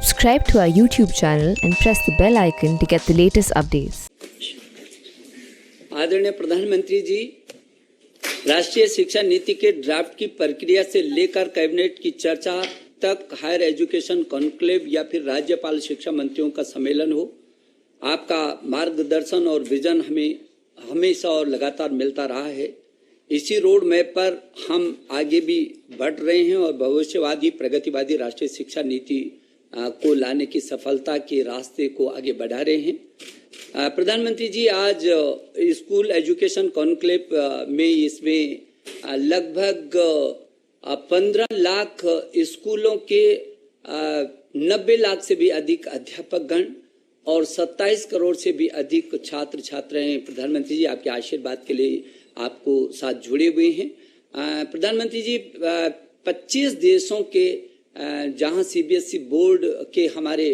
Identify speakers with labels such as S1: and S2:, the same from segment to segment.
S1: Subscribe to our YouTube channel and press the bell icon to get the latest updates.
S2: आदरणीय प्रधानमंत्री जी, राष्ट्रीय शिक्षा नीति के ड्राफ्ट की प्रक्रिया से लेकर कैबिनेट की चर्चा तक हायर एजुकेशन कॉन्क्लेव या फिर राज्यपाल शिक्षा मंत्रियों का सम्मेलन हो, आपका मार्गदर्शन और विजन हमें हमेशा और लगातार मिलता रहा है। इसी रोड मैप पर हम आगे भी बढ़ रहे हैं और भविष्यवादी प्रगतिवादी राष्ट्रीय शिक्षा नीति को लाने की सफलता के रास्ते को आगे बढ़ा रहे हैं। प्रधानमंत्री जी, आज स्कूल एजुकेशन कॉन्क्लेव में इसमें लगभग 15 लाख स्कूलों के 90 लाख से भी अधिक अध्यापकगण और 27 करोड़ से भी अधिक छात्र छात्राएं प्रधानमंत्री जी आपके आशीर्वाद के लिए आपको साथ जुड़े हुए हैं। प्रधानमंत्री जी, 25 देशों के जहां सीबीएसई बोर्ड के हमारे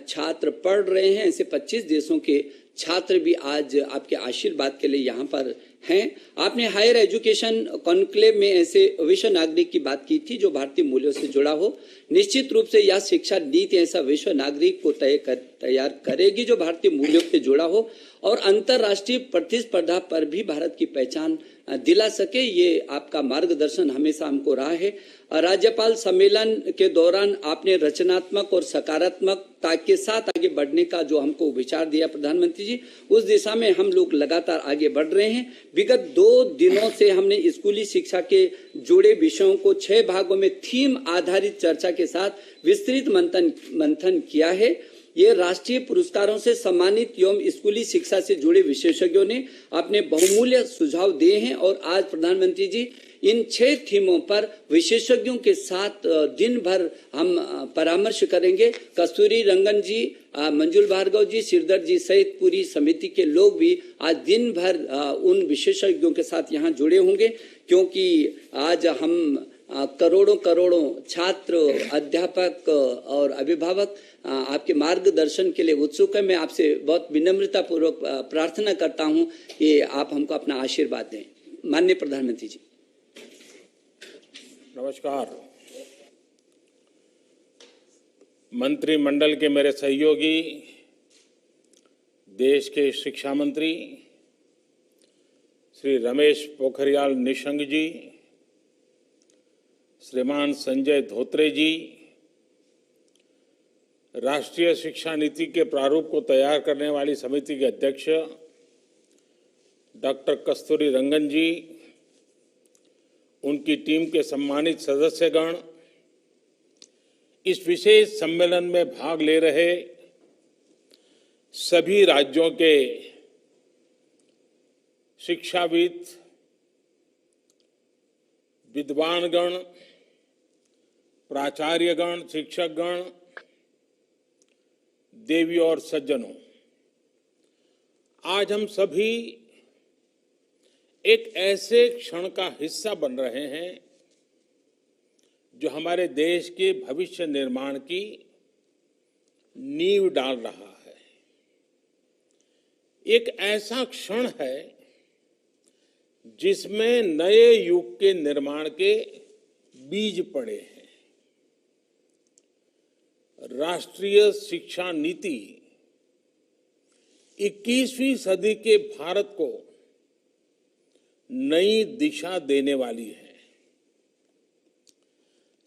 S2: छात्र पढ़ रहे हैं, ऐसे 25 देशों के छात्र भी आज आपके आशीर्वाद के लिए यहाँ पर हैं। आपने हायर एजुकेशन कॉन्क्लेव में ऐसे विश्व नागरिक की बात की थी जो भारतीय मूल्यों से जुड़ा हो। निश्चित रूप से यह शिक्षा नीति ऐसा विश्व नागरिक को तैयार करेगी जो भारतीय मूल्यों से जुड़ा हो और अंतर्राष्ट्रीय प्रतिस्पर्धा पर भी भारत की पहचान दिला सके। ये आपका मार्गदर्शन हमेशा हमको रहा है। राज्यपाल सम्मेलन के दौरान आपने रचनात्मक और सकारात्मकता के साथ आगे बढ़ने का जो हमको विचार दिया प्रधानमंत्री जी, उस दिशा में हम लोग लगातार आगे बढ़ रहे हैं। विगत 2 दिनों से हमने स्कूली शिक्षा के जुड़े विषयों को 6 भागों में थीम आधारित चर्चा के साथ विस्तृत मंथन किया है। ये राष्ट्रीय पुरस्कारों से सम्मानित एवं स्कूली शिक्षा से जुड़े विशेषज्ञों ने अपने बहुमूल्य सुझाव दिए हैं और आज प्रधानमंत्री जी इन 6 थीमों पर विशेषज्ञों के साथ दिन भर हम परामर्श करेंगे। कस्तूरी रंगन जी, मंजुल भार्गव जी, श्रीधर जी सहित पूरी समिति के लोग भी आज दिन भर उन विशेषज्ञों के साथ यहाँ जुड़े होंगे, क्योंकि आज हम करोड़ों छात्र, अध्यापक और अभिभावक आपके मार्गदर्शन के लिए उत्सुक है। मैं आपसे बहुत विनम्रता पूर्वक प्रार्थना करता हूं कि आप हमको अपना आशीर्वाद दें। माननीय प्रधानमंत्री जी।
S3: नमस्कार। मंत्रिमंडल के मेरे सहयोगी, देश के शिक्षा मंत्री श्री रमेश पोखरियाल निशंक जी, श्रीमान संजय धोत्रे जी, राष्ट्रीय शिक्षा नीति के प्रारूप को तैयार करने वाली समिति के अध्यक्ष डॉक्टर कस्तूरी रंगन जी, उनकी टीम के सम्मानित सदस्यगण, इस विशेष सम्मेलन में भाग ले रहे सभी राज्यों के शिक्षाविद, विद्वानगण, प्राचार्यगण, शिक्षकगण, देवी और सज्जनों, आज हम सभी एक ऐसे क्षण का हिस्सा बन रहे हैं जो हमारे देश के भविष्य निर्माण की नींव डाल रहा है। एक ऐसा क्षण है जिसमें नए युग के निर्माण के बीज पड़े हैं। राष्ट्रीय शिक्षा नीति 21वीं सदी के भारत को नई दिशा देने वाली है।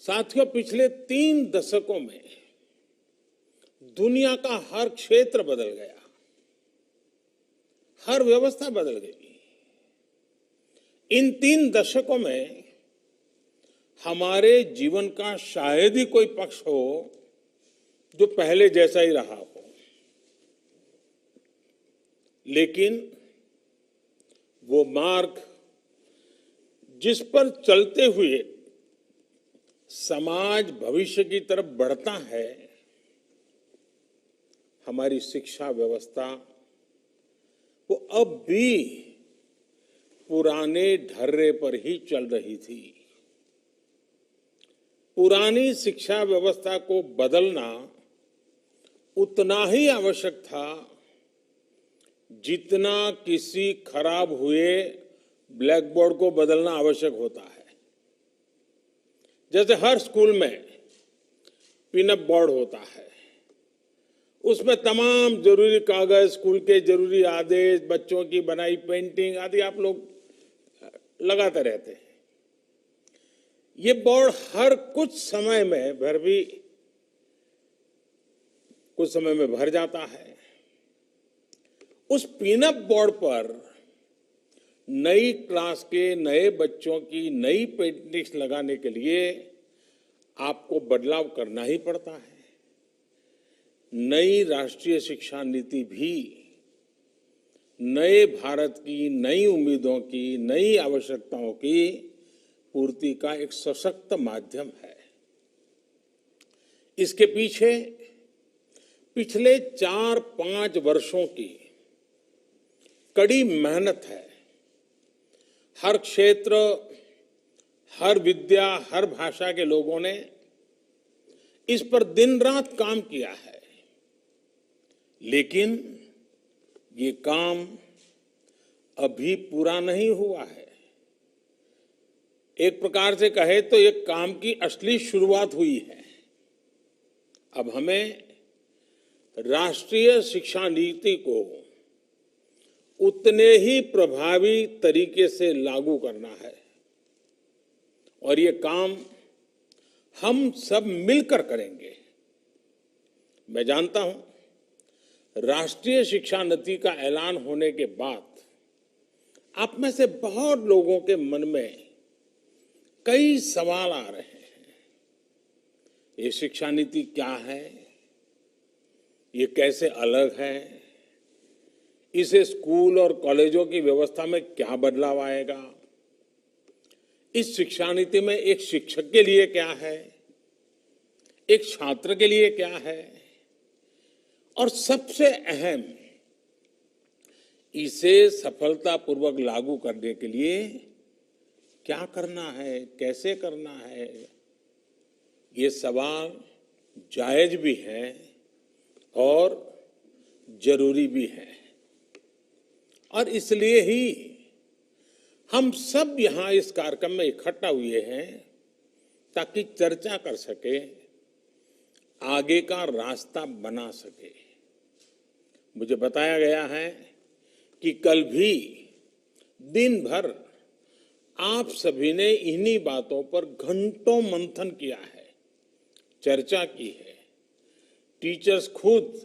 S3: साथियों, पिछले 3 दशकों में दुनिया का हर क्षेत्र बदल गया, हर व्यवस्था बदल गई। इन 3 दशकों में हमारे जीवन का शायद ही कोई पक्ष हो जो पहले जैसा ही रहा हो, लेकिन वो मार्ग जिस पर चलते हुए समाज भविष्य की तरफ बढ़ता है, हमारी शिक्षा व्यवस्था वो अब भी पुराने ढर्रे पर ही चल रही थी। पुरानी शिक्षा व्यवस्था को बदलना उतना ही आवश्यक था जितना किसी खराब हुए ब्लैक बोर्ड को बदलना आवश्यक होता है। जैसे हर स्कूल में पिनअप बोर्ड होता है, उसमें तमाम जरूरी कागज, स्कूल के जरूरी आदेश, बच्चों की बनाई पेंटिंग आदि आप लोग लगाते रहते हैं। ये बोर्ड हर कुछ समय में भर जाता है। उस पिनअप बोर्ड पर नई क्लास के नए बच्चों की नई पेंटिंग्स लगाने के लिए आपको बदलाव करना ही पड़ता है। नई राष्ट्रीय शिक्षा नीति भी नए भारत की नई उम्मीदों की, नई आवश्यकताओं की पूर्ति का एक सशक्त माध्यम है। इसके पीछे पिछले 4-5 वर्षों की कड़ी मेहनत है। हर क्षेत्र, हर विद्या, हर भाषा के लोगों ने इस पर दिन रात काम किया है, लेकिन ये काम अभी पूरा नहीं हुआ है। एक प्रकार से कहे तो ये काम की असली शुरुआत हुई है। अब हमें राष्ट्रीय शिक्षा नीति को उतने ही प्रभावी तरीके से लागू करना है और ये काम हम सब मिलकर करेंगे। मैं जानता हूं राष्ट्रीय शिक्षा नीति का ऐलान होने के बाद आप में से बहुत लोगों के मन में कई सवाल आ रहे हैं। ये शिक्षा नीति क्या है? ये कैसे अलग है? इसे स्कूल और कॉलेजों की व्यवस्था में क्या बदलाव आएगा? इस शिक्षा नीति में एक शिक्षक के लिए क्या है, एक छात्र के लिए क्या है, और सबसे अहम, इसे सफलतापूर्वक लागू करने के लिए क्या करना है, कैसे करना है? ये सवाल जायज भी हैं और जरूरी भी है। और इसलिए ही हम सब यहां इस कार्यक्रम में इकट्ठा हुए हैं ताकि चर्चा कर सके, आगे का रास्ता बना सके। मुझे बताया गया है कि कल भी दिन भर आप सभी ने इन्हीं बातों पर घंटों मंथन किया है, चर्चा की है। टीचर्स खुद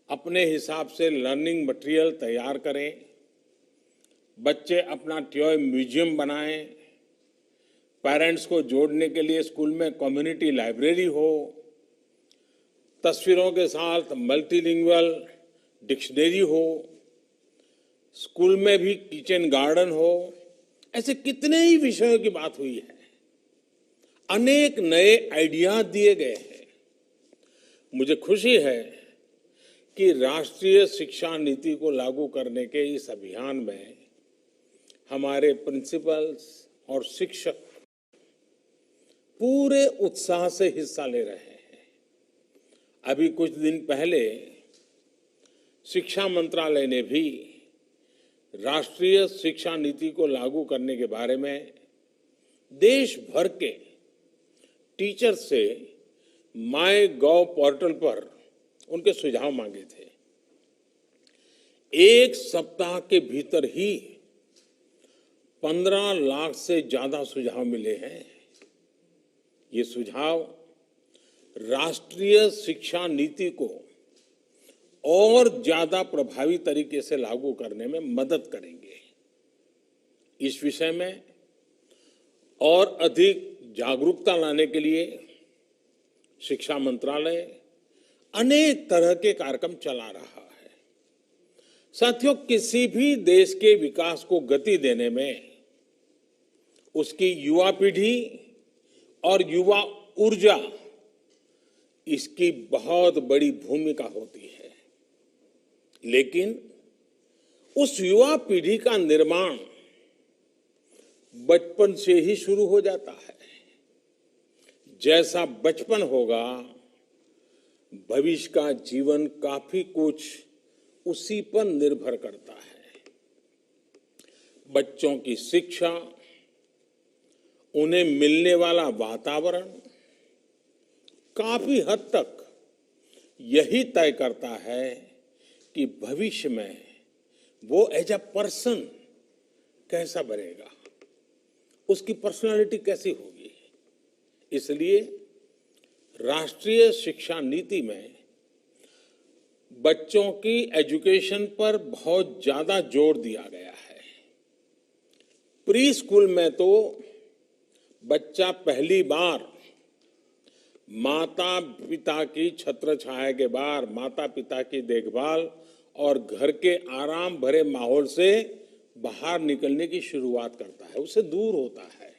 S3: अपने हिसाब से लर्निंग मटेरियल तैयार करें, बच्चे अपना टॉय म्यूजियम बनाएं, पेरेंट्स को जोड़ने के लिए स्कूल में कम्युनिटी लाइब्रेरी हो, तस्वीरों के साथ मल्टीलिंगुअल डिक्शनरी हो, स्कूल में भी किचन गार्डन हो। ऐसे कितने ही विषयों की बात हुई है। अनेक नए आइडिया दिए गए हैं। मुझे खुशी है कि राष्ट्रीय शिक्षा नीति को लागू करने के इस अभियान में हमारे प्रिंसिपल्स और शिक्षक पूरे उत्साह से हिस्सा ले रहे हैं। अभी कुछ दिन पहले शिक्षा मंत्रालय ने भी राष्ट्रीय शिक्षा नीति को लागू करने के बारे में देश भर के टीचर से माईगॉव पोर्टल पर उनके सुझाव मांगे थे। एक सप्ताह के भीतर ही 15 लाख से ज्यादा सुझाव मिले हैं। ये सुझाव राष्ट्रीय शिक्षा नीति को और ज्यादा प्रभावी तरीके से लागू करने में मदद करेंगे। इस विषय में और अधिक जागरूकता लाने के लिए शिक्षा मंत्रालय अनेक तरह के कार्यक्रम चला रहा है। साथियों, किसी भी देश के विकास को गति देने में उसकी युवा पीढ़ी और युवा ऊर्जा, इसकी बहुत बड़ी भूमिका होती है। लेकिन उस युवा पीढ़ी का निर्माण बचपन से ही शुरू हो जाता है। जैसा बचपन होगा, भविष्य का जीवन काफी कुछ उसी पर निर्भर करता है। बच्चों की शिक्षा, उन्हें मिलने वाला वातावरण काफी हद तक यही तय करता है कि भविष्य में वो एज अ पर्सन कैसा बनेगा, उसकी पर्सनालिटी कैसी होगी। इसलिए राष्ट्रीय शिक्षा नीति में बच्चों की एजुकेशन पर बहुत ज्यादा जोर दिया गया है। प्री स्कूल में तो बच्चा पहली बार माता पिता की छत्र छाया के बाद माता पिता की देखभाल और घर के आराम भरे माहौल से बाहर निकलने की शुरुआत करता है, उससे दूर होता है।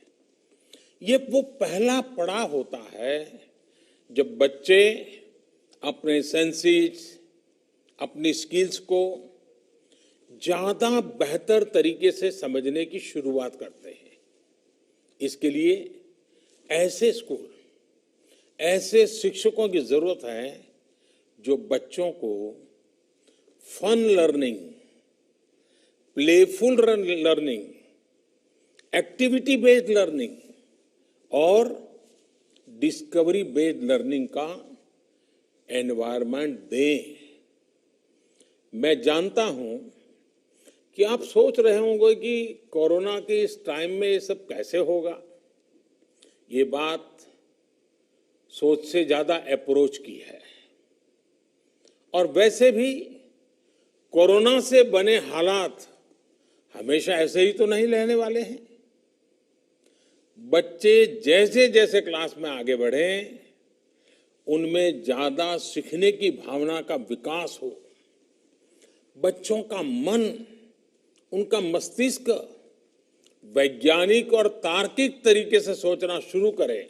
S3: ये वो पहला पड़ाव होता है जब बच्चे अपने सेंसेस, अपनी स्किल्स को ज्यादा बेहतर तरीके से समझने की शुरुआत करते हैं। इसके लिए ऐसे स्कूल, ऐसे शिक्षकों की जरूरत है जो बच्चों को fun learning, playful learning, activity based learning और डिस्कवरी बेस्ड लर्निंग का एनवायरनमेंट दें। मैं जानता हूं कि आप सोच रहे होंगे कि कोरोना के इस टाइम में ये सब कैसे होगा। ये बात सोच से ज्यादा अप्रोच की है। और वैसे भी कोरोना से बने हालात हमेशा ऐसे ही तो नहीं रहने वाले हैं। बच्चे जैसे जैसे क्लास में आगे बढ़े, उनमें ज्यादा सीखने की भावना का विकास हो, बच्चों का मन, उनका मस्तिष्क वैज्ञानिक और तार्किक तरीके से सोचना शुरू करे,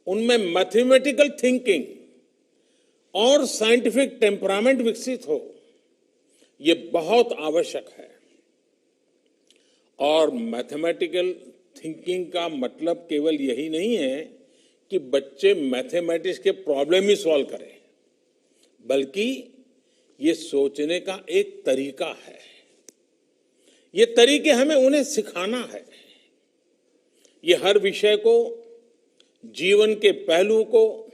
S3: उनमें मैथमेटिकल थिंकिंग और साइंटिफिक टेम्परामेंट विकसित हो, ये बहुत आवश्यक है। और मैथमेटिकल थिंकिंग का मतलब केवल यही नहीं है कि बच्चे मैथमेटिक्स के प्रॉब्लम ही सॉल्व करें, बल्कि ये सोचने का एक तरीका है। ये तरीके हमें उन्हें सिखाना है। ये हर विषय को, जीवन के पहलू को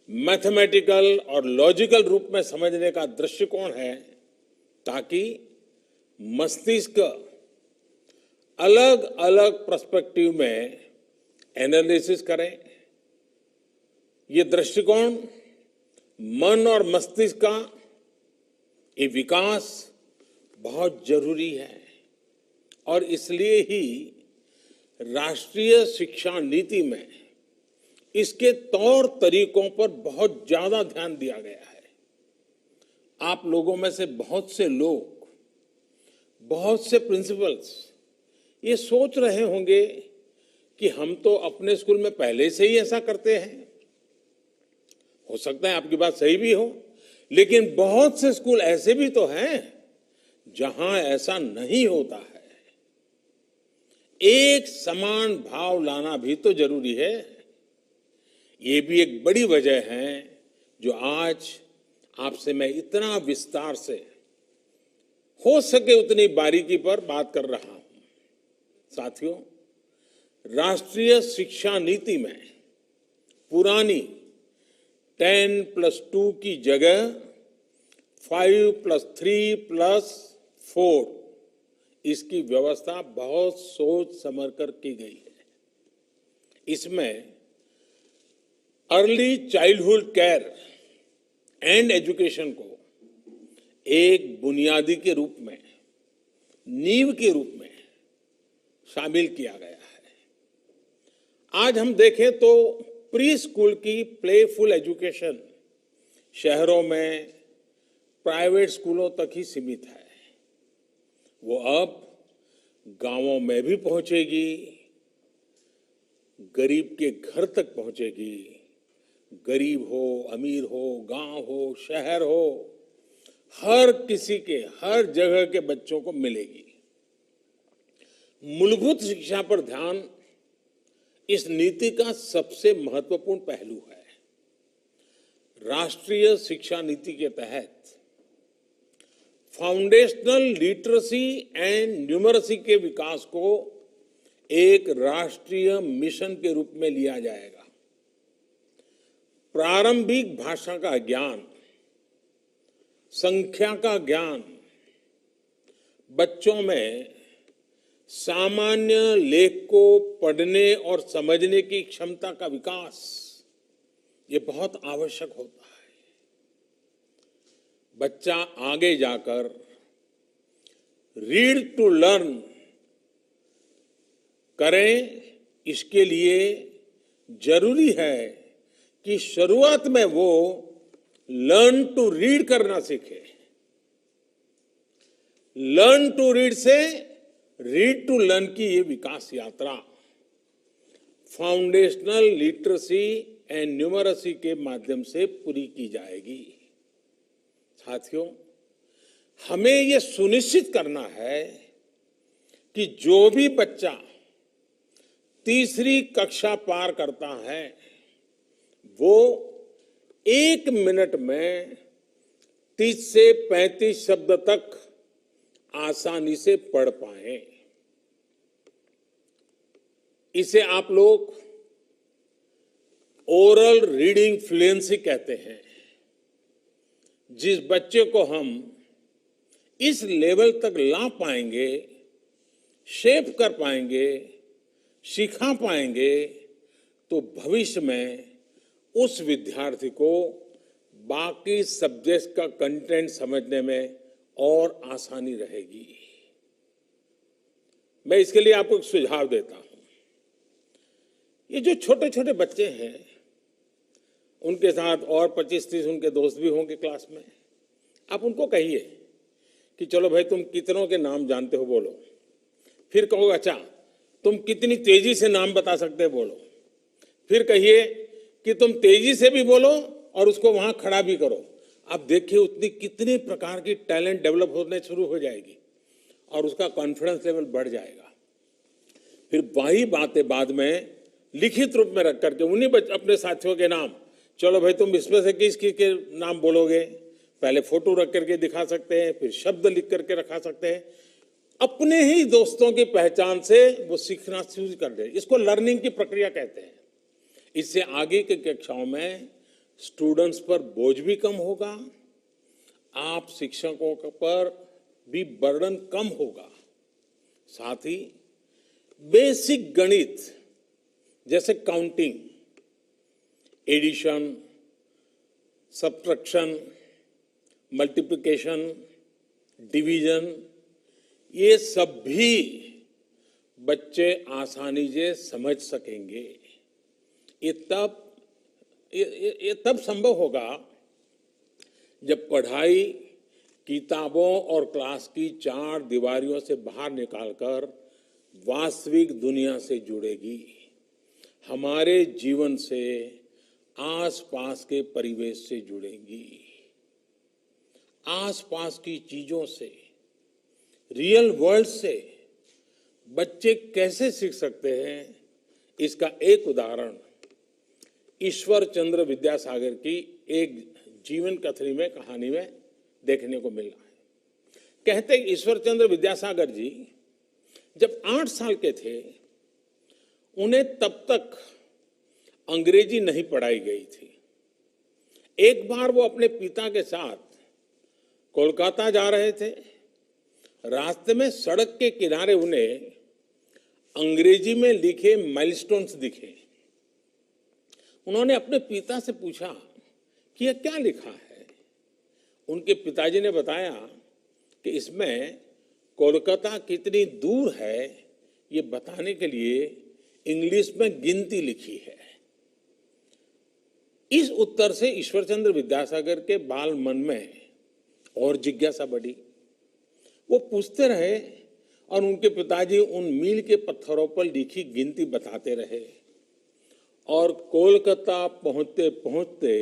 S3: मैथमेटिकल और लॉजिकल रूप में समझने का दृष्टिकोण है, ताकि मस्तिष्क अलग अलग पर्सपेक्टिव में एनालिसिस करें। ये दृष्टिकोण मन और मस्तिष्क का ये विकास बहुत जरूरी है। और इसलिए ही राष्ट्रीय शिक्षा नीति में इसके तौर तरीकों पर बहुत ज्यादा ध्यान दिया गया है। आप लोगों में से बहुत से लोग, बहुत से प्रिंसिपल्स ये सोच रहे होंगे कि हम तो अपने स्कूल में पहले से ही ऐसा करते हैं। हो सकता है आपकी बात सही भी हो, लेकिन बहुत से स्कूल ऐसे भी तो हैं जहां ऐसा नहीं होता है। एक समान भाव लाना भी तो जरूरी है। ये भी एक बड़ी वजह है जो आज आपसे मैं इतना विस्तार से हो सके उतनी बारीकी पर बात कर रहा हूं। साथियों, राष्ट्रीय शिक्षा नीति में पुरानी 10+2 की जगह 5+3+4 इसकी व्यवस्था बहुत सोच समझकर की गई है। इसमें early childhood care and education को एक बुनियादी के रूप में, नींव के रूप में शामिल किया गया है। आज हम देखें तो प्री स्कूल की प्लेफुल एजुकेशन शहरों में प्राइवेट स्कूलों तक ही सीमित है। वो अब गांवों में भी पहुंचेगी, गरीब के घर तक पहुंचेगी। गरीब हो, अमीर हो, गांव हो, शहर हो, हर किसी के, हर जगह के बच्चों को मिलेगी। मूलभूत शिक्षा पर ध्यान इस नीति का सबसे महत्वपूर्ण पहलू है। राष्ट्रीय शिक्षा नीति के तहत फाउंडेशनल लिटरेसी एंड न्यूमरेसी के विकास को एक राष्ट्रीय मिशन के रूप में लिया जाएगा। प्रारंभिक भाषा का ज्ञान, संख्या का ज्ञान, बच्चों में सामान्य लेख को पढ़ने और समझने की क्षमता का विकास, ये बहुत आवश्यक होता है। बच्चा आगे जाकर रीड टू लर्न करें, इसके लिए जरूरी है कि शुरुआत में वो लर्न टू रीड करना सीखे। लर्न टू रीड से रीड टू लर्न की ये विकास यात्रा फाउंडेशनल लिटरेसी एंड न्यूमरेसी के माध्यम से पूरी की जाएगी। साथियों, हमें ये सुनिश्चित करना है कि जो भी बच्चा तीसरी कक्षा पार करता है वो 1 मिनट में 30 से 35 शब्द तक आसानी से पढ़ पाए। इसे आप लोग ओरल रीडिंग फ्लुएंसी कहते हैं। जिस बच्चे को हम इस लेवल तक ला पाएंगे, शेप कर पाएंगे, सिखा पाएंगे, तो भविष्य में उस विद्यार्थी को बाकी सब्जेक्ट का कंटेंट समझने में और आसानी रहेगी। मैं इसके लिए आपको एक सुझाव देता हूं। ये जो छोटे छोटे बच्चे हैं, उनके साथ और 25-30 उनके दोस्त भी होंगे क्लास में। आप उनको कहिए कि चलो भाई, तुम कितनों के नाम जानते हो, बोलो। फिर कहो, अच्छा तुम कितनी तेजी से नाम बता सकते हो, बोलो। फिर कहिए कि तुम तेजी से भी बोलो और उसको वहां खड़ा भी करो। आप देखिए उतनी कितने प्रकार की टैलेंट डेवलप होने शुरू हो जाएगी और उसका कॉन्फिडेंस लेवल बढ़ जाएगा। फिर वही बातें बाद में लिखित रूप में रख करके उन्हीं अपने साथियों के नाम, चलो भाई तुम इसमें से किस किस के नाम बोलोगे, पहले फोटो रख करके दिखा सकते हैं, फिर शब्द लिख करके रखा सकते हैं। अपने ही दोस्तों की पहचान से वो सीखना शुरू कर दे। इसको लर्निंग की प्रक्रिया कहते हैं। इससे आगे की कक्षाओं में स्टूडेंट्स पर बोझ भी कम होगा, आप शिक्षकों पर भी बर्डन कम होगा। साथ ही बेसिक गणित जैसे counting, addition, subtraction, multiplication, division, ये सब भी बच्चे आसानी से समझ सकेंगे। ये तब संभव होगा जब पढ़ाई किताबों और क्लास की 4 दीवारियों से बाहर निकालकर वास्तविक दुनिया से जुड़ेगी, हमारे जीवन से, आसपास के परिवेश से जुड़ेंगी, आसपास की चीजों से, रियल वर्ल्ड से बच्चे कैसे सीख सकते हैं। इसका एक उदाहरण ईश्वर चंद्र विद्यासागर की एक जीवन कहानी में देखने को मिला है। कहते हैं ईश्वर चंद्र विद्यासागर जी जब 8 साल के थे, उन्हें तब तक अंग्रेजी नहीं पढ़ाई गई थी। एक बार वो अपने पिता के साथ कोलकाता जा रहे थे। रास्ते में सड़क के किनारे उन्हें अंग्रेजी में लिखे माइलस्टोन्स दिखे। उन्होंने अपने पिता से पूछा कि यह क्या लिखा है। उनके पिताजी ने बताया कि इसमें कोलकाता कितनी दूर है ये बताने के लिए इंग्लिश में गिनती लिखी है। इस उत्तर से ईश्वरचंद्र विद्यासागर के बाल मन में और जिज्ञासा बढ़ी। वो पूछते रहे और उनके पिताजी उन मील के पत्थरों पर लिखी गिनती बताते रहे। और कोलकाता पहुंचते पहुंचते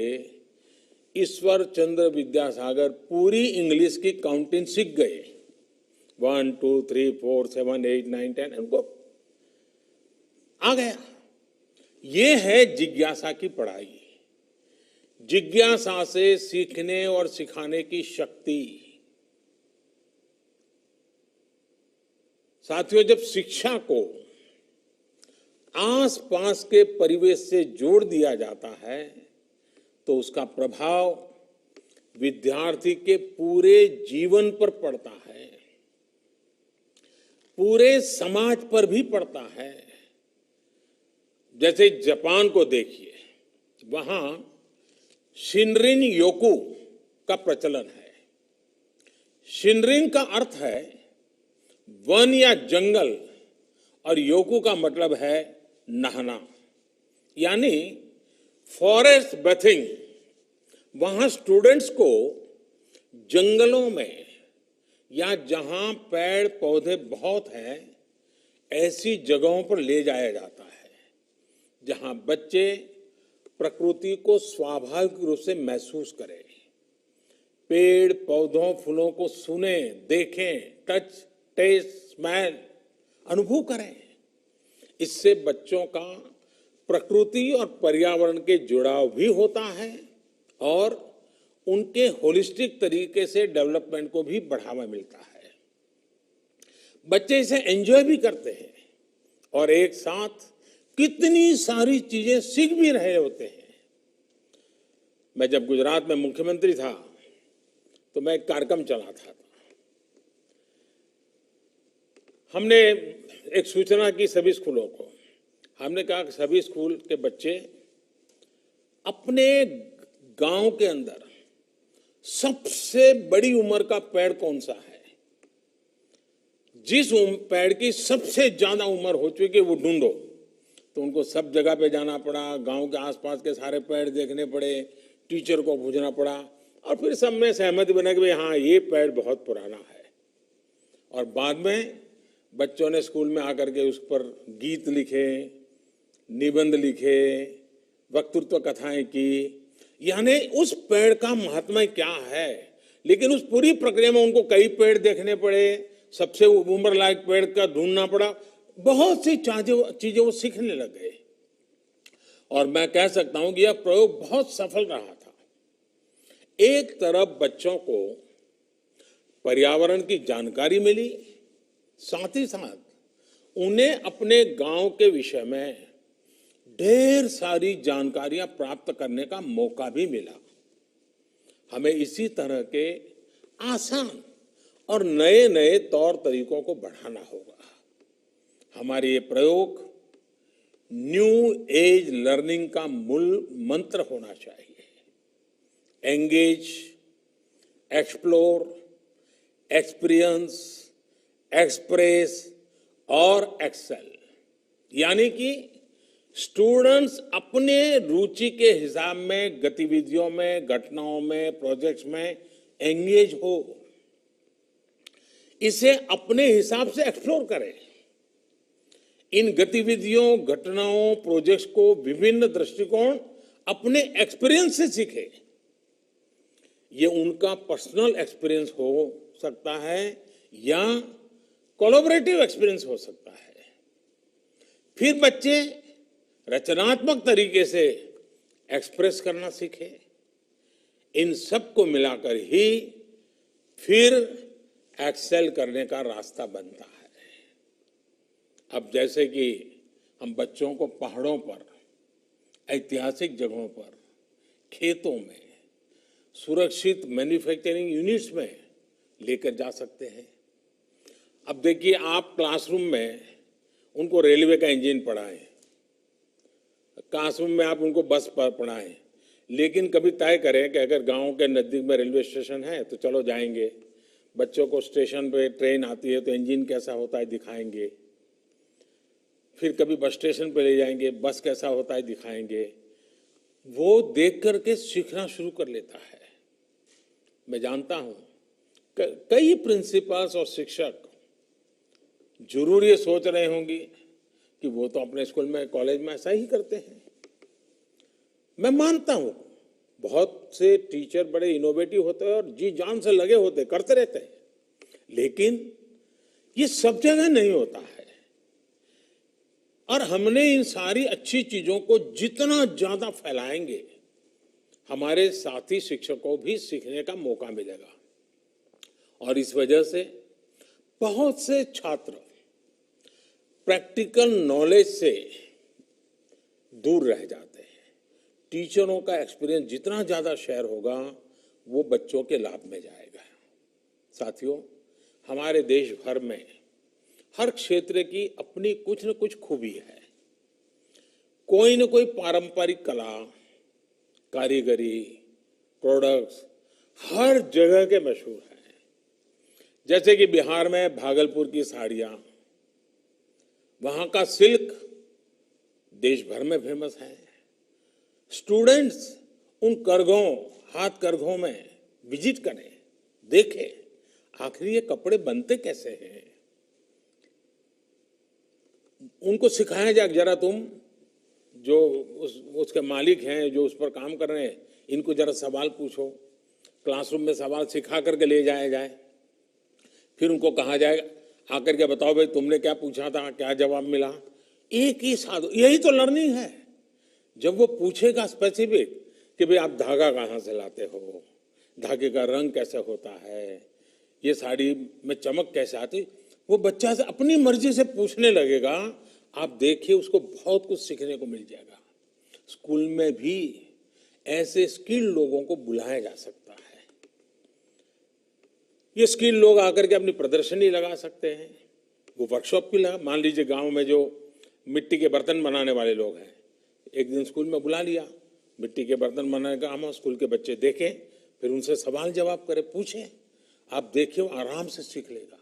S3: ईश्वर चंद्र विद्यासागर पूरी इंग्लिश की काउंटिंग सीख गए। 1 2 3 4 7 8 9 10 उनको आ गया। ये है जिज्ञासा की पढ़ाई। जिज्ञासा से सीखने और सिखाने की शक्ति। साथियों, जब शिक्षा को आसपास के परिवेश से जोड़ दिया जाता है तो उसका प्रभाव विद्यार्थी के पूरे जीवन पर पड़ता है, पूरे समाज पर भी पड़ता है। जैसे जापान को देखिए, वहां शिनरिन योकू का प्रचलन है। शिनरिन का अर्थ है वन या जंगल, और योकू का मतलब है नहाना, यानी फॉरेस्ट बेथिंग। वहां स्टूडेंट्स को जंगलों में या जहां पेड़ पौधे बहुत हैं ऐसी जगहों पर ले जाया जाता है जहां बच्चे प्रकृति को स्वाभाविक रूप से महसूस करें, पेड़ पौधों फूलों को सुने, देखें, टच, टेस्ट, स्मेल अनुभव करें। इससे बच्चों का प्रकृति और पर्यावरण के जुड़ाव भी होता है और उनके होलिस्टिक तरीके से डेवलपमेंट को भी बढ़ावा मिलता है। बच्चे इसे एंजॉय भी करते हैं और एक साथ कितनी सारी चीजें सीख भी रहे होते हैं। मैं जब गुजरात में मुख्यमंत्री था तो मैं एक कार्यक्रम चलाता था। हमने एक सूचना की सभी स्कूलों को, हमने कहा कि सभी स्कूल के बच्चे अपने गांव के अंदर सबसे बड़ी उम्र का पेड़ कौन सा है, जिस पेड़ की सबसे ज्यादा उम्र हो चुकी है वो ढूंढो। तो उनको सब जगह पे जाना पड़ा, गांव के आसपास के सारे पेड़ देखने पड़े, टीचर को पूछना पड़ा और फिर सब में सहमति बना कि भाई हाँ ये पेड़ बहुत पुराना है। और बाद में बच्चों ने स्कूल में आकर के उस पर गीत लिखे, निबंध लिखे, वक्तृत्व कथाएं की, यानी उस पेड़ का महात्मा क्या है। लेकिन उस पूरी प्रक्रिया में उनको कई पेड़ देखने पड़े, सबसे उम्र लायक पेड़ का ढूंढना पड़ा, बहुत सी चीजें वो सीखने लग गए। और मैं कह सकता हूं कि यह प्रयोग बहुत सफल रहा था। एक तरफ बच्चों को पर्यावरण की जानकारी मिली, साथ ही साथ उन्हें अपने गांव के विषय में ढेर सारी जानकारियां प्राप्त करने का मौका भी मिला। हमें इसी तरह के आसान और नए नए तौर तरीकों को बढ़ाना होगा। हमारे ये प्रयोग न्यू एज लर्निंग का मूल मंत्र होना चाहिए। एंगेज, एक्सप्लोर, एक्सपीरियंस, एक्सप्रेस और एक्सेल, यानी कि स्टूडेंट्स अपने रुचि के हिसाब में गतिविधियों में, घटनाओं में, प्रोजेक्ट्स में एंगेज हो, इसे अपने हिसाब से एक्सप्लोर करें। इन गतिविधियों, घटनाओं, प्रोजेक्ट्स को विभिन्न दृष्टिकोण अपने एक्सपीरियंस से सीखें। ये उनका पर्सनल एक्सपीरियंस हो सकता है या कोलैबोरेटिव एक्सपीरियंस हो सकता है। फिर बच्चे रचनात्मक तरीके से एक्सप्रेस करना सीखें। इन सब को मिलाकर ही फिर एक्सेल करने का रास्ता बनता है। अब जैसे कि हम बच्चों को पहाड़ों पर, ऐतिहासिक जगहों पर, खेतों में, सुरक्षित मैन्युफैक्चरिंग यूनिट्स में लेकर जा सकते हैं। अब देखिए, आप क्लासरूम में उनको रेलवे का इंजन पढ़ाएं, क्लासरूम में आप उनको बस पर पढ़ाएं, लेकिन कभी तय करें कि अगर गांव के नजदीक में रेलवे स्टेशन है तो चलो जाएंगे। बच्चों को स्टेशन पे ट्रेन आती है तो इंजन कैसा होता है दिखाएंगे। फिर कभी बस स्टेशन पे ले जाएंगे, बस कैसा होता है दिखाएंगे। वो देख करके सीखना शुरू कर लेता है। मैं जानता हूं कई प्रिंसिपल्स और शिक्षक जरूर ये सोच रहे होंगे कि वो तो अपने स्कूल में, कॉलेज में ऐसा ही करते हैं। मैं मानता हूं बहुत से टीचर बड़े इनोवेटिव होते हैं और जी जान से लगे होते, करते रहते हैं, लेकिन ये सब जगह नहीं होता है। और हमने इन सारी अच्छी चीजों को जितना ज्यादा फैलाएंगे, हमारे साथी शिक्षकों भी सीखने का मौका मिलेगा। और इस वजह से बहुत से छात्र प्रैक्टिकल नॉलेज से दूर रह जाते हैं, टीचरों का एक्सपीरियंस जितना ज़्यादा शेयर होगा वो बच्चों के लाभ में जाएगा। साथियों, हमारे देश भर में हर क्षेत्र की अपनी कुछ न कुछ खूबी है। कोई न कोई पारंपरिक कला, कारीगरी, प्रोडक्ट्स हर जगह के मशहूर हैं। जैसे कि बिहार में भागलपुर की साड़ियाँ, वहाँ का सिल्क देश भर में फेमस है। स्टूडेंट्स उन करघों, हाथ करघों में विजिट करें, देखें आखिर ये कपड़े बनते कैसे हैं। उनको सिखाया जाए, जरा तुम जो उसके मालिक हैं, जो उस पर काम कर रहे हैं, इनको जरा सवाल पूछो। क्लासरूम में सवाल सिखा करके ले जाया जाए, फिर उनको कहा जाएगा आकर के बताओ भाई तुमने क्या पूछा था, क्या जवाब मिला। एक ही साधु, यही तो लर्निंग है। जब वो पूछेगा स्पेसिफिक कि भाई आप धागा कहाँ से लाते हो, धागे का रंग कैसे होता है, ये साड़ी में चमक कैसे आती, वो बच्चा से अपनी मर्जी से पूछने लगेगा। आप देखिए उसको बहुत कुछ सीखने को मिल जाएगा। स्कूल में भी ऐसे स्किल्ड लोगों को बुलाया जा सकता है। ये स्किल्ड लोग आकर के अपनी प्रदर्शनी लगा सकते हैं। वो वर्कशॉप भी लगा, मान लीजिए गांव में जो मिट्टी के बर्तन बनाने वाले लोग हैं, एक दिन स्कूल में बुला लिया, मिट्टी के बर्तन बनाने का काम, स्कूल के बच्चे देखें, फिर उनसे सवाल जवाब करें, पूछें। आप देखिए वो आराम से सीख लेगा।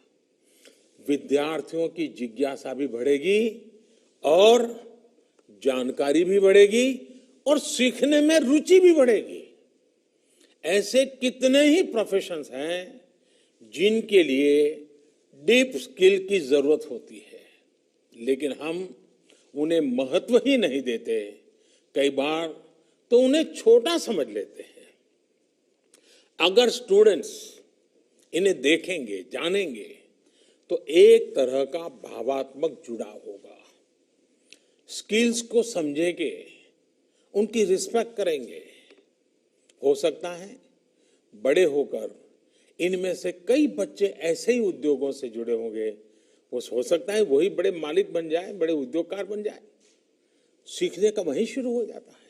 S3: विद्यार्थियों की जिज्ञासा भी बढ़ेगी और जानकारी भी बढ़ेगी और सीखने में रुचि भी बढ़ेगी। ऐसे कितने ही प्रोफेशंस हैं जिनके लिए डीप स्किल की जरूरत होती है, लेकिन हम उन्हें महत्व ही नहीं देते। कई बार तो उन्हें छोटा समझ लेते हैं। अगर स्टूडेंट्स इन्हें देखेंगे, जानेंगे, तो एक तरह का भावात्मक जुड़ाव होगा। स्किल्स को समझेंगे, उनकी रिस्पेक्ट करेंगे। हो सकता है बड़े होकर इनमें से कई बच्चे ऐसे ही उद्योगों से जुड़े होंगे, वो हो सकता है वही बड़े मालिक बन जाए, बड़े उद्योगकार बन जाए। सीखने का वहीं शुरू हो जाता है।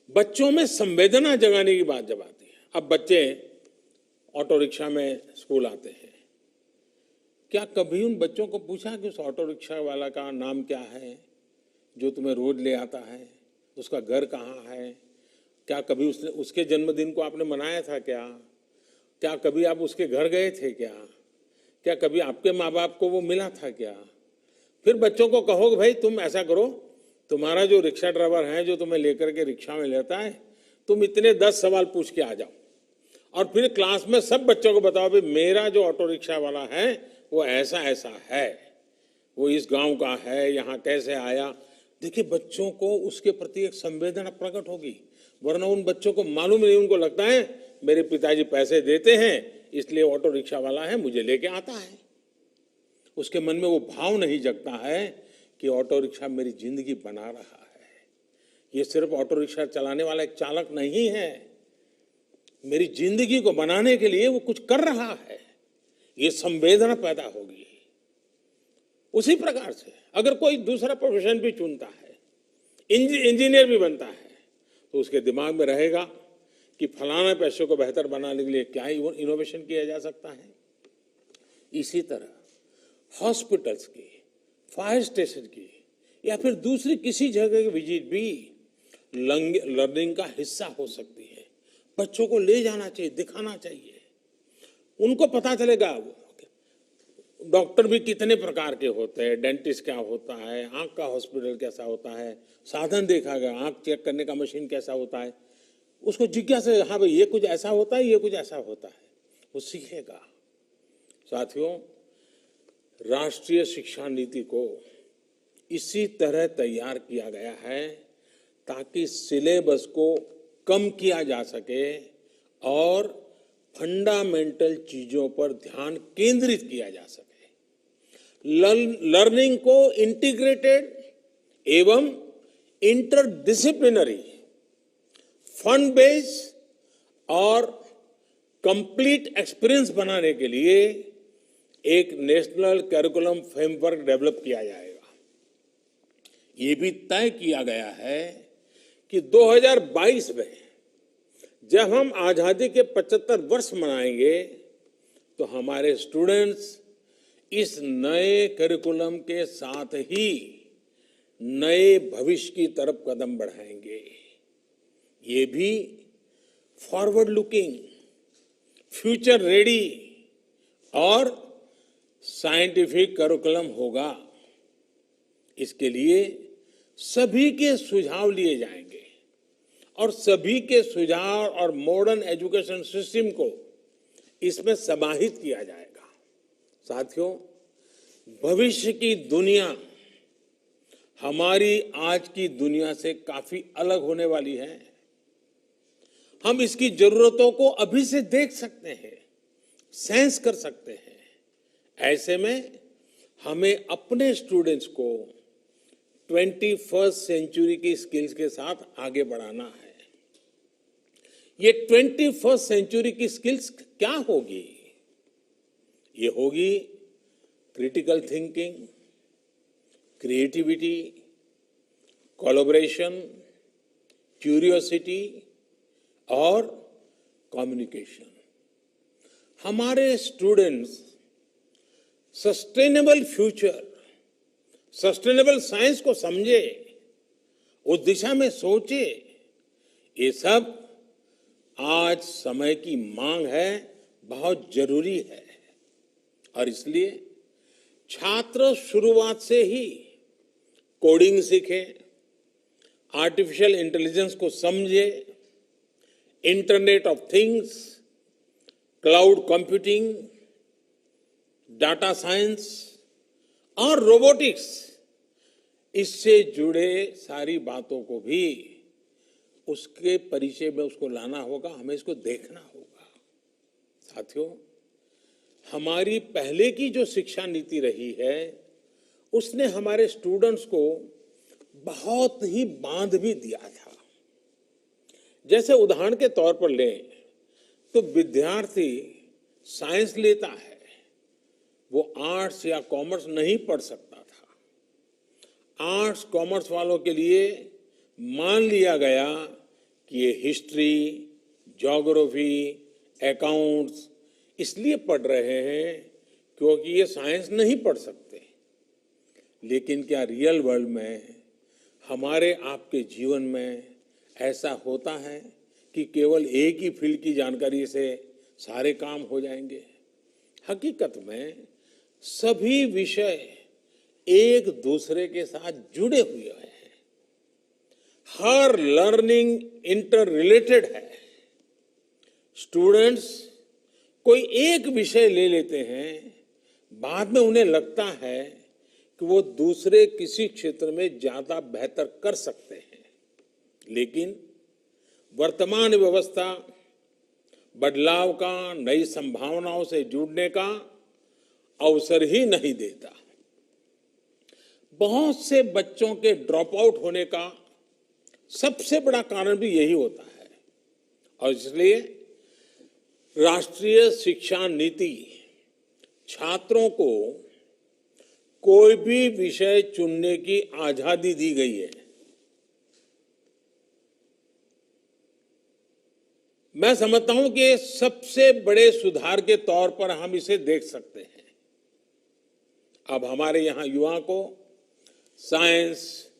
S3: बच्चों में संवेदना जगाने की बात जब आती है, अब बच्चे ऑटो रिक्शा में स्कूल आते हैं, क्या कभी उन बच्चों को पूछा कि उस ऑटो रिक्शा वाला का नाम क्या है जो तुम्हें रोज ले आता है, उसका घर कहाँ है, क्या कभी उसके जन्मदिन को आपने मनाया था क्या कभी आप उसके घर गए थे क्या कभी आपके माँ बाप को वो मिला था क्या। फिर बच्चों को कहोगे भाई तुम ऐसा करो, तुम्हारा जो रिक्शा ड्राइवर है जो तुम्हें लेकर के रिक्शा में लेता है, तुम इतने 10 सवाल पूछ के आ जाओ और फिर क्लास में सब बच्चों को बताओ भाई मेरा जो ऑटो रिक्शा वाला है वो ऐसा ऐसा है, वो इस गांव का है, यहाँ कैसे आया। देखिए बच्चों को उसके प्रति एक संवेदना प्रकट होगी, वरना उन बच्चों को मालूम नहीं, उनको लगता है मेरे पिताजी पैसे देते हैं इसलिए ऑटो रिक्शा वाला है मुझे लेके आता है। उसके मन में वो भाव नहीं जगता है कि ऑटो रिक्शा मेरी जिंदगी बना रहा है, ये सिर्फ ऑटो रिक्शा चलाने वाला एक चालक नहीं है, मेरी जिंदगी को बनाने के लिए वो कुछ कर रहा है। ये संवेदना पैदा होगी। उसी प्रकार से अगर कोई दूसरा प्रोफेशन भी चुनता है, इंजीनियर भी बनता है, तो उसके दिमाग में रहेगा कि फलाना पैसे को बेहतर बनाने के लिए क्या इनोवेशन किया जा सकता है। इसी तरह हॉस्पिटल्स की, फायर स्टेशन की या फिर दूसरी किसी जगह की विजिट भी लर्निंग का हिस्सा हो सकती है। बच्चों को ले जाना चाहिए, दिखाना चाहिए, उनको पता चलेगा डॉक्टर भी कितने प्रकार के होते हैं, डेंटिस्ट क्या होता है, आंख का हॉस्पिटल कैसा होता है, साधन देखा गया, आंख चेक करने का मशीन कैसा होता है। उसको जिज्ञासा, हाँ भाई ये कुछ ऐसा होता है, ये कुछ ऐसा होता है, वो सीखेगा। साथियों, राष्ट्रीय शिक्षा नीति को इसी तरह तैयार किया गया है ताकि सिलेबस को कम किया जा सके और फंडामेंटल चीजों पर ध्यान केंद्रित किया जा सके। लर्निंग को इंटीग्रेटेड एवं इंटरडिसिप्लिनरी, फन बेस्ड और कंप्लीट एक्सपीरियंस बनाने के लिए एक नेशनल करिकुलम फ्रेमवर्क डेवलप किया जाएगा। ये भी तय किया गया है कि 2022 में जब हम आजादी के 75 वर्ष मनाएंगे तो हमारे स्टूडेंट्स इस नए करिकुलम के साथ ही नए भविष्य की तरफ कदम बढ़ाएंगे। ये भी फॉरवर्ड लुकिंग, फ्यूचर रेडी और साइंटिफिक करिकुलम होगा। इसके लिए सभी के सुझाव लिए जाएंगे और सभी के सुझाव और मॉडर्न एजुकेशन सिस्टम को इसमें समाहित किया जाएगा। साथियों, भविष्य की दुनिया हमारी आज की दुनिया से काफी अलग होने वाली है। हम इसकी जरूरतों को अभी से देख सकते हैं, सेंस कर सकते हैं। ऐसे में हमें अपने स्टूडेंट्स को 21st सेंचुरी की स्किल्स के साथ आगे बढ़ाना है। ये 21st सेंचुरी की स्किल्स क्या होगी? ये होगी critical thinking, creativity, collaboration, curiosity और कम्युनिकेशन। हमारे students sustainable future, sustainable science को समझे, उस दिशा में सोचे। ये सब आज समय की मांग है, बहुत जरूरी है। और इसलिए छात्र शुरुआत से ही कोडिंग सीखे, आर्टिफिशियल इंटेलिजेंस को समझे, internet of things, cloud computing, data science और रोबोटिक्स, इससे जुड़े सारी बातों को भी उसके परिचय में उसको लाना होगा। हमें इसको देखना होगा। साथियों, हमारी पहले की जो शिक्षा नीति रही है उसने हमारे स्टूडेंट्स को बहुत ही बांध भी दिया था। जैसे उदाहरण के तौर पर लें तो विद्यार्थी साइंस लेता है, वो आर्ट्स या कॉमर्स नहीं पढ़ सकता था। आर्ट्स कॉमर्स वालों के लिए मान लिया गया कि ये हिस्ट्री, ज्योग्राफी, अकाउंट्स इसलिए पढ़ रहे हैं क्योंकि ये साइंस नहीं पढ़ सकते। लेकिन क्या रियल वर्ल्ड में, हमारे आपके जीवन में ऐसा होता है कि केवल एक ही फील्ड की जानकारी से सारे काम हो जाएंगे? हकीकत में सभी विषय एक दूसरे के साथ जुड़े हुए हैं। हर लर्निंग इंटर रिलेटेड है। स्टूडेंट्स कोई एक विषय ले लेते हैं, बाद में उन्हें लगता है कि वो दूसरे किसी क्षेत्र में ज्यादा बेहतर कर सकते हैं, लेकिन वर्तमान व्यवस्था बदलाव का, नई संभावनाओं से जुड़ने का अवसर ही नहीं देता। बहुत से बच्चों के ड्रॉप आउट होने का सबसे बड़ा कारण भी यही होता है। और इसलिए राष्ट्रीय शिक्षा नीति छात्रों को कोई भी विषय चुनने की आजादी दी गई है। मैं समझता हूं कि सबसे बड़े सुधार के तौर पर हम इसे देख सकते हैं। अब हमारे यहां युवा को साइंस,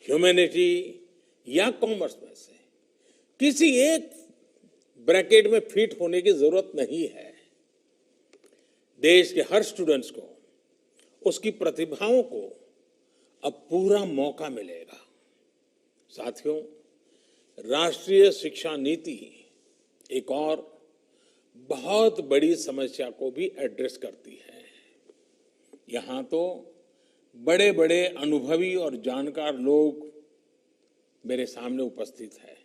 S3: ह्यूमैनिटी या कॉमर्स में से किसी एक ब्रैकेट में फिट होने की जरूरत नहीं है। देश के हर स्टूडेंट्स को उसकी प्रतिभाओं को अब पूरा मौका मिलेगा। साथियों, राष्ट्रीय शिक्षा नीति एक और बहुत बड़ी समस्या को भी एड्रेस करती है। यहां तो बड़े बड़े अनुभवी और जानकार लोग मेरे सामने उपस्थित हैं।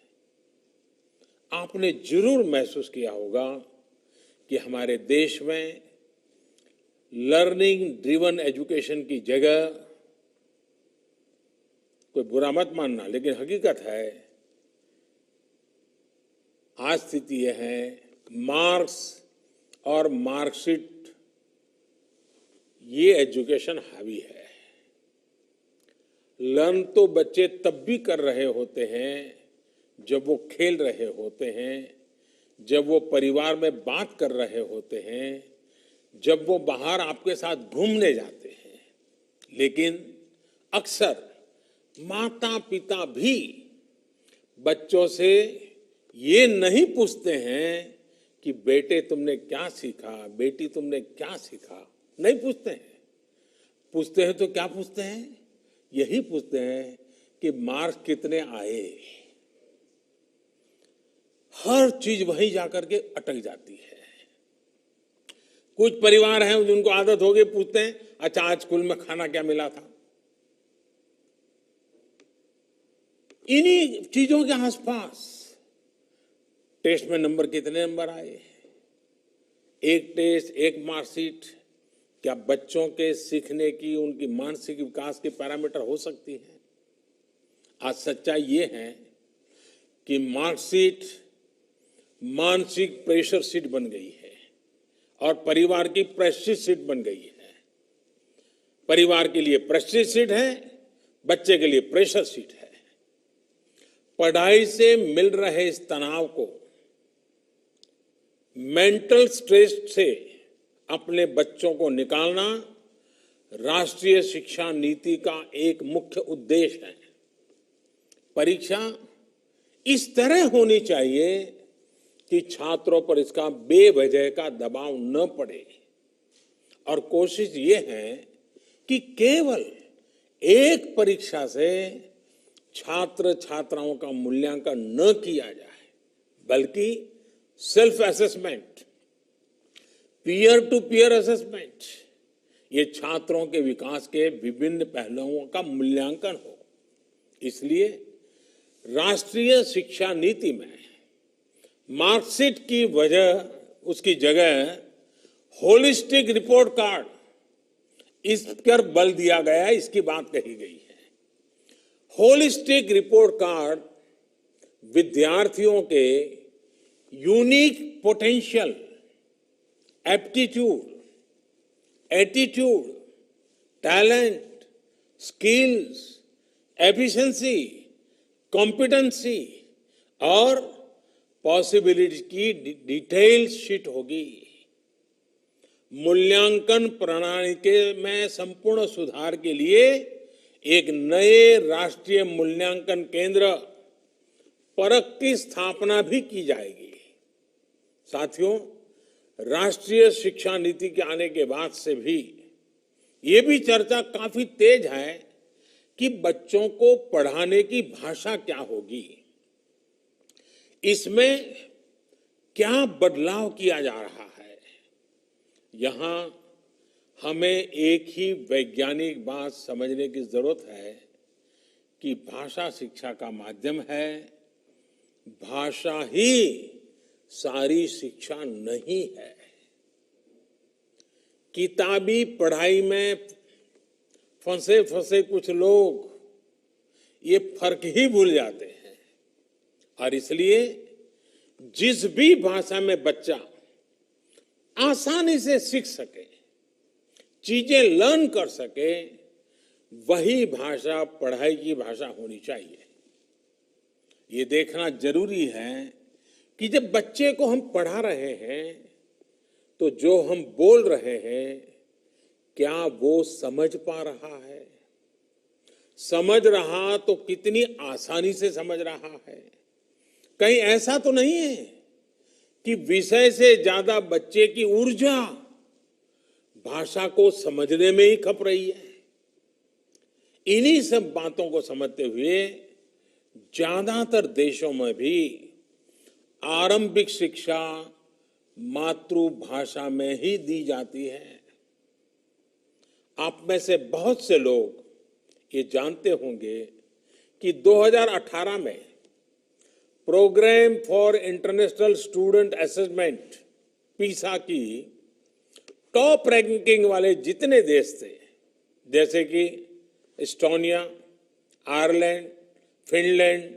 S3: आपने जरूर महसूस किया होगा कि हमारे देश में लर्निंग ड्रिवन एजुकेशन की जगह, कोई बुरा मत मानना, लेकिन हकीकत है आज स्थिति यह है, मार्क्स और मार्कशीट ये एजुकेशन हावी है। लर्न तो बच्चे तब भी कर रहे होते हैं जब वो खेल रहे होते हैं, जब वो परिवार में बात कर रहे होते हैं, जब वो बाहर आपके साथ घूमने जाते हैं। लेकिन अक्सर माता पिता भी बच्चों से ये नहीं पूछते हैं कि बेटे तुमने क्या सीखा, बेटी तुमने क्या सीखा, नहीं पूछते हैं। पूछते हैं तो क्या पूछते हैं? यही पूछते हैं कि मार्क्स कितने आए। हर चीज वहीं जाकर के अटक जाती है। कुछ परिवार हैं जिनको आदत हो गई, पूछते हैं अच्छा आज स्कूल में खाना क्या मिला था। इन्हीं चीजों के आसपास टेस्ट में नंबर कितने नंबर आए, एक टेस्ट एक मार्कशीट क्या बच्चों के सीखने की, उनकी मानसिक विकास के पैरामीटर हो सकती है? आज सच्चाई ये है कि मार्कशीट मानसिक प्रेशर शीट बन गई है और परिवार की प्रेस्टीज शीट बन गई है। परिवार के लिए प्रेस्टीज शीट है, बच्चे के लिए प्रेशर शीट है। पढ़ाई से मिल रहे इस तनाव को, मेंटल स्ट्रेस से अपने बच्चों को निकालना राष्ट्रीय शिक्षा नीति का एक मुख्य उद्देश्य है। परीक्षा इस तरह होनी चाहिए कि छात्रों पर इसका बेवजह का दबाव न पड़े और कोशिश ये है कि केवल एक परीक्षा से छात्र छात्राओं का मूल्यांकन न किया जाए, बल्कि self assessment, peer to peer assessment, ये छात्रों के विकास के विभिन्न पहलुओं का मूल्यांकन हो। इसलिए राष्ट्रीय शिक्षा नीति में मार्कशीट की उसकी जगह होलिस्टिक रिपोर्ट कार्ड, इस पर बल दिया गया, इसकी बात कही गई है। होलिस्टिक रिपोर्ट कार्ड विद्यार्थियों के unique potential, aptitude, attitude, talent, skills, efficiency, competency और पॉसिबिलिटी की डिटेल शीट होगी। मूल्यांकन प्रणाली के में संपूर्ण सुधार के लिए एक नए राष्ट्रीय मूल्यांकन केंद्र परख की स्थापना भी की जाएगी। साथियों, राष्ट्रीय शिक्षा नीति के आने के बाद से भी ये भी चर्चा काफी तेज है कि बच्चों को पढ़ाने की भाषा क्या होगी, इसमें क्या बदलाव किया जा रहा है। यहां हमें एक ही वैज्ञानिक बात समझने की जरूरत है कि भाषा शिक्षा का माध्यम है, भाषा ही सारी शिक्षा नहीं है। किताबी पढ़ाई में फंसे फंसे कुछ लोग ये फर्क ही भूल जाते हैं और इसलिए जिस भी भाषा में बच्चा आसानी से सीख सके, चीजें लर्न कर सके, वही भाषा पढ़ाई की भाषा होनी चाहिए। ये देखना जरूरी है कि जब बच्चे को हम पढ़ा रहे हैं तो जो हम बोल रहे हैं क्या वो समझ पा रहा है, समझ रहा तो कितनी आसानी से समझ रहा है। कहीं ऐसा तो नहीं है कि विषय से ज्यादा बच्चे की ऊर्जा भाषा को समझने में ही खप रही है। इन्हीं सब बातों को समझते हुए ज्यादातर देशों में भी आरंभिक शिक्षा मातृभाषा में ही दी जाती है। आप में से बहुत से लोग ये जानते होंगे कि 2018 में programme for international student assessment PISA की टॉप रैंकिंग वाले जितने देश थे, जैसे कि Estonia, Ireland, Finland,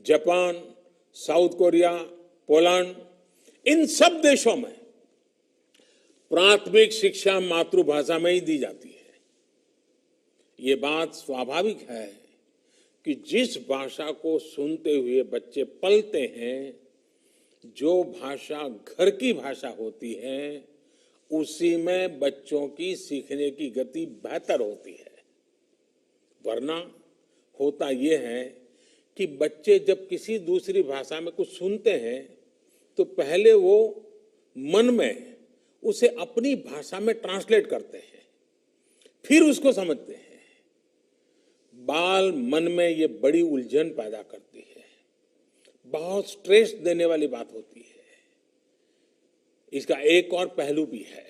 S3: Japan, South Korea, Poland, इन सब देशों में प्राथमिक शिक्षा मातृभाषा में ही दी जाती है। ये बात स्वाभाविक है कि जिस भाषा को सुनते हुए बच्चे पलते हैं, जो भाषा घर की भाषा होती है, उसी में बच्चों की सीखने की गति बेहतर होती है। वरना होता यह है कि बच्चे जब किसी दूसरी भाषा में कुछ सुनते हैं तो पहले वो मन में उसे अपनी भाषा में ट्रांसलेट करते हैं, फिर उसको समझते हैं। बाल मन में ये बड़ी उलझन पैदा करती है, बहुत स्ट्रेस देने वाली बात होती है। इसका एक और पहलू भी है।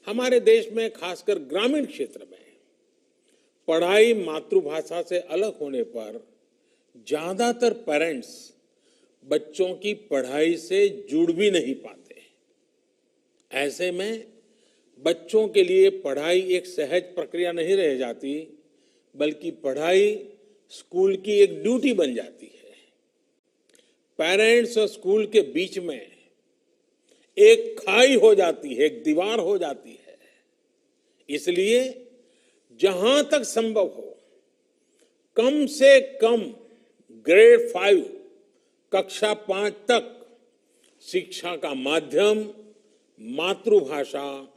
S3: हमारे देश में खासकर ग्रामीण क्षेत्र में पढ़ाई मातृभाषा से अलग होने पर ज्यादातर पेरेंट्स बच्चों की पढ़ाई से जुड़ भी नहीं पाते। ऐसे में बच्चों के लिए पढ़ाई एक सहज प्रक्रिया नहीं रह जाती, बल्कि पढ़ाई स्कूल की एक ड्यूटी बन जाती है। पेरेंट्स और स्कूल के बीच में एक खाई हो जाती है, एक दीवार हो जाती है। इसलिए जहां तक संभव हो, कम से कम ग्रेड 5 कक्षा 5 तक शिक्षा का माध्यम मातृभाषा,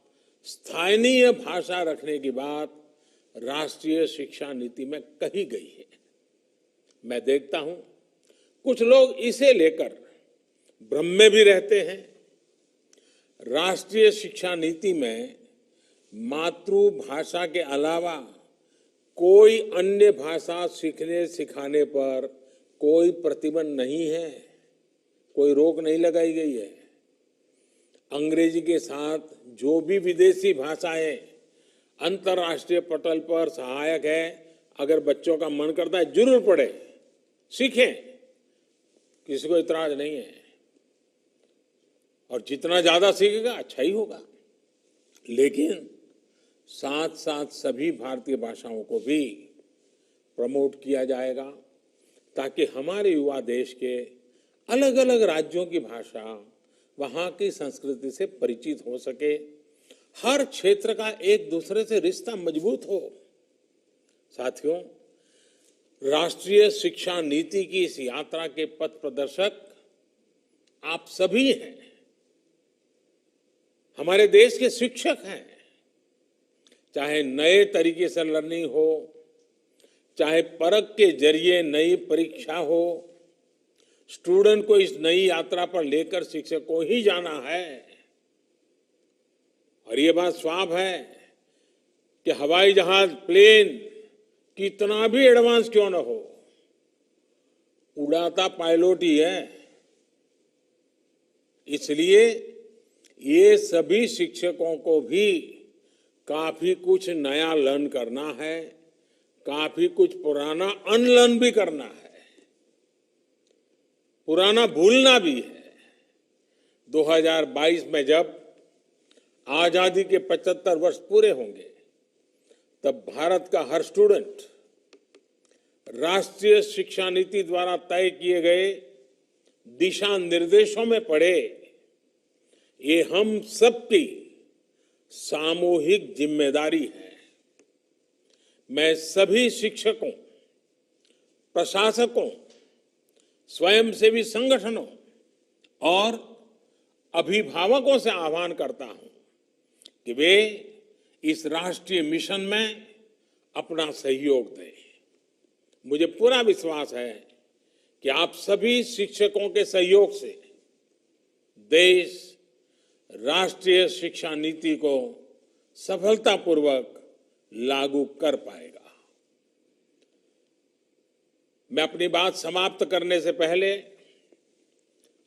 S3: स्थानीय भाषा रखने की बात राष्ट्रीय शिक्षा नीति में कही गई है। मैं देखता हूं कुछ लोग इसे लेकर भ्रम में भी रहते हैं। राष्ट्रीय शिक्षा नीति में मातृभाषा के अलावा कोई अन्य भाषा सीखने सिखाने पर कोई प्रतिबंध नहीं है, कोई रोक नहीं लगाई गई है। अंग्रेजी के साथ जो भी विदेशी भाषाएं अंतर्राष्ट्रीय पटल पर सहायक है, अगर बच्चों का मन करता है जरूर पढ़े, सीखें, किसी को इतराज नहीं है। और जितना ज्यादा सीखेगा अच्छा ही होगा। लेकिन साथ साथ सभी भारतीय भाषाओं को भी प्रमोट किया जाएगा, ताकि हमारे युवा देश के अलग अलग राज्यों की भाषा, वहां की संस्कृति से परिचित हो सके, हर क्षेत्र का एक दूसरे से रिश्ता मजबूत हो। साथियों, राष्ट्रीय शिक्षा नीति की इस यात्रा के पथ प्रदर्शक आप सभी हैं, हमारे देश के शिक्षक हैं। चाहे नए तरीके से लर्निंग हो, चाहे परख के जरिए नई परीक्षा हो, स्टूडेंट को इस नई यात्रा पर लेकर शिक्षक को ही जाना है। और ये बात साफ है कि हवाई जहाज, प्लेन कितना भी एडवांस क्यों न हो, उड़ाता पायलट ही है। इसलिए ये सभी शिक्षकों को भी काफी कुछ नया लर्न करना है, काफी कुछ पुराना अनलर्न भी करना है, पुराना भूलना भी है। 2022 में जब आजादी के 75 वर्ष पूरे होंगे, तब भारत का हर स्टूडेंट राष्ट्रीय शिक्षा नीति द्वारा तय किए गए दिशा निर्देशों में पढ़े। ये हम सबकी सामूहिक जिम्मेदारी है। मैं सभी शिक्षकों, प्रशासकों, स्वयंसेवी संगठनों और अभिभावकों से आह्वान करता हूं कि वे इस राष्ट्रीय मिशन में अपना सहयोग दें। मुझे पूरा विश्वास है कि आप सभी शिक्षकों के सहयोग से देश राष्ट्रीय शिक्षा नीति को सफलतापूर्वक लागू कर पाएगा। मैं अपनी बात समाप्त करने से पहले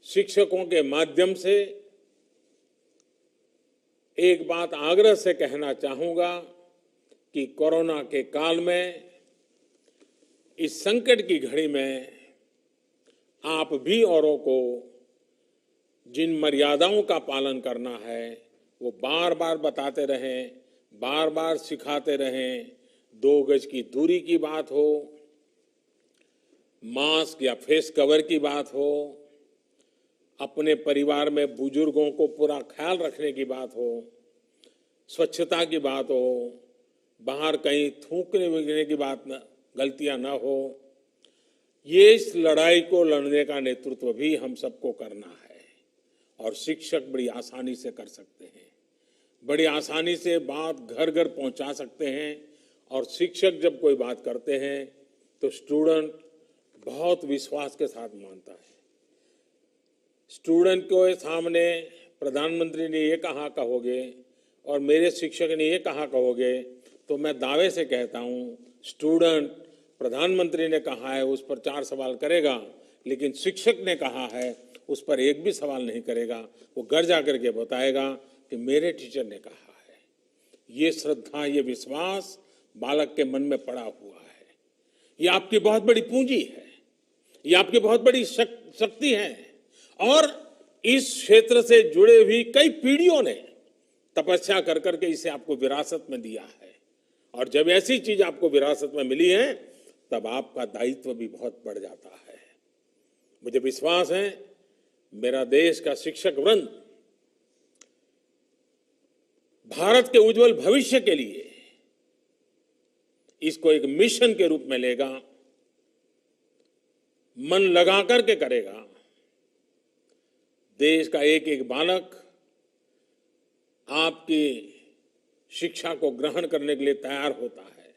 S3: शिक्षकों के माध्यम से एक बात आग्रह से कहना चाहूंगा कि कोरोना के काल में, इस संकट की घड़ी में आप भी औरों को जिन मर्यादाओं का पालन करना है वो बार बार बताते रहें, बार बार सिखाते रहें। 2 गज की दूरी की बात हो, मास्क या फेस कवर की बात हो, अपने परिवार में बुजुर्गों को पूरा ख्याल रखने की बात हो, स्वच्छता की बात हो, बाहर कहीं थूकने वगने की बात न गलतियां न हो, ये इस लड़ाई को लड़ने का नेतृत्व भी हम सबको करना है। और शिक्षक बड़ी आसानी से कर सकते हैं, बड़ी आसानी से बात घर घर पहुंचा सकते हैं। और शिक्षक जब कोई बात करते हैं तो स्टूडेंट बहुत विश्वास के साथ मानता है। स्टूडेंट के सामने प्रधानमंत्री ने ये कहा कहोगे और मेरे शिक्षक ने ये कहा कहोगे तो मैं दावे से कहता हूँ स्टूडेंट प्रधानमंत्री ने कहा है उस पर 4 सवाल करेगा, लेकिन शिक्षक ने कहा है उस पर एक भी सवाल नहीं करेगा। वो घर जाकर के बताएगा कि मेरे टीचर ने कहा है। ये श्रद्धा, ये विश्वास बालक के मन में पड़ा हुआ है। ये आपकी बहुत बड़ी पूंजी है, ये आपकी बहुत बड़ी शक्ति है। और इस क्षेत्र से जुड़े हुई कई पीढ़ियों ने तपस्या कर करके इसे आपको विरासत में दिया है। और जब ऐसी चीज आपको विरासत में मिली है तब आपका दायित्व भी बहुत बढ़ जाता है। मुझे विश्वास है मेरा देश का शिक्षक वृंद भारत के उज्जवल भविष्य के लिए इसको एक मिशन के रूप में लेगा, मन लगा करके करेगा। देश का एक एक बालक आपकी शिक्षा को ग्रहण करने के लिए तैयार होता है,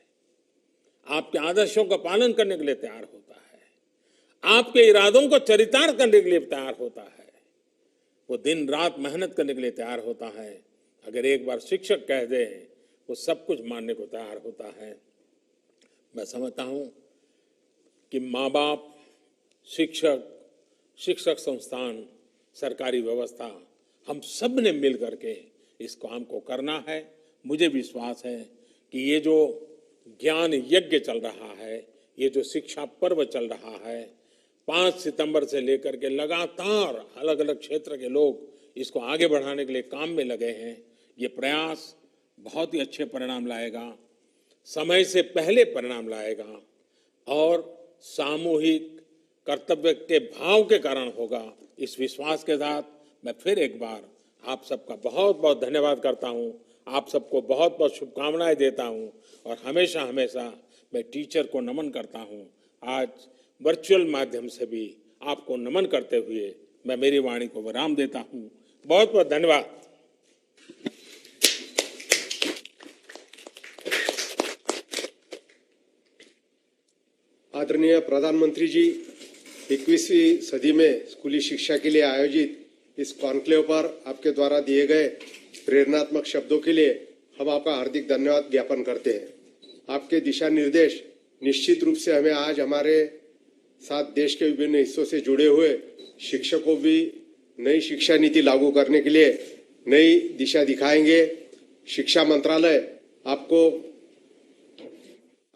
S3: आपके आदर्शों का पालन करने के लिए तैयार होता है, आपके इरादों को चरितार्थ करने के लिए तैयार होता है। वो दिन रात मेहनत करने के लिए तैयार होता है। अगर एक बार शिक्षक कह दे वो सब कुछ मानने को तैयार होता है। मैं समझता हूं कि माँ बाप, शिक्षक, शिक्षक संस्थान, सरकारी व्यवस्था, हम सब ने मिल करके इस काम को करना है। मुझे विश्वास है कि ये जो ज्ञान यज्ञ चल रहा है, ये जो शिक्षा पर्व चल रहा है, 5 सितंबर से लेकर के लगातार अलग अलग क्षेत्र के लोग इसको आगे बढ़ाने के लिए काम में लगे हैं। ये प्रयास बहुत ही अच्छे परिणाम लाएगा, समय से पहले परिणाम लाएगा और सामूहिक कर्तव्य के भाव के कारण होगा। इस विश्वास के साथ मैं फिर एक बार आप सबका बहुत बहुत धन्यवाद करता हूँ, आप सबको बहुत बहुत शुभकामनाएं देता हूँ और हमेशा हमेशा मैं टीचर को नमन करता हूँ। आज वर्चुअल माध्यम से भी आपको नमन करते हुए मैं मेरी वाणी को विराम देता हूँ। बहुत बहुत धन्यवाद।
S4: आदरणीय प्रधानमंत्री जी, 21वीं सदी में स्कूली शिक्षा के लिए आयोजित इस कॉन्क्लेव पर आपके द्वारा दिए गए प्रेरणात्मक शब्दों के लिए हम आपका हार्दिक धन्यवाद ज्ञापन करते हैं। आपके दिशा निर्देश निश्चित रूप से हमें आज हमारे साथ देश के विभिन्न हिस्सों से जुड़े हुए शिक्षकों भी नई शिक्षा नीति लागू करने के लिए नई दिशा दिखाएंगे। शिक्षा मंत्रालय आपको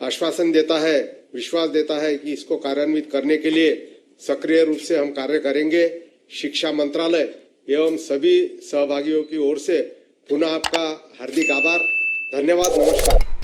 S4: आश्वासन देता है, विश्वास देता है कि इसको कार्यान्वित करने के लिए सक्रिय रूप से हम कार्य करेंगे। शिक्षा मंत्रालय एवं सभी सहभागियों की ओर से पुनः आपका हार्दिक आभार, धन्यवाद, नमस्कार।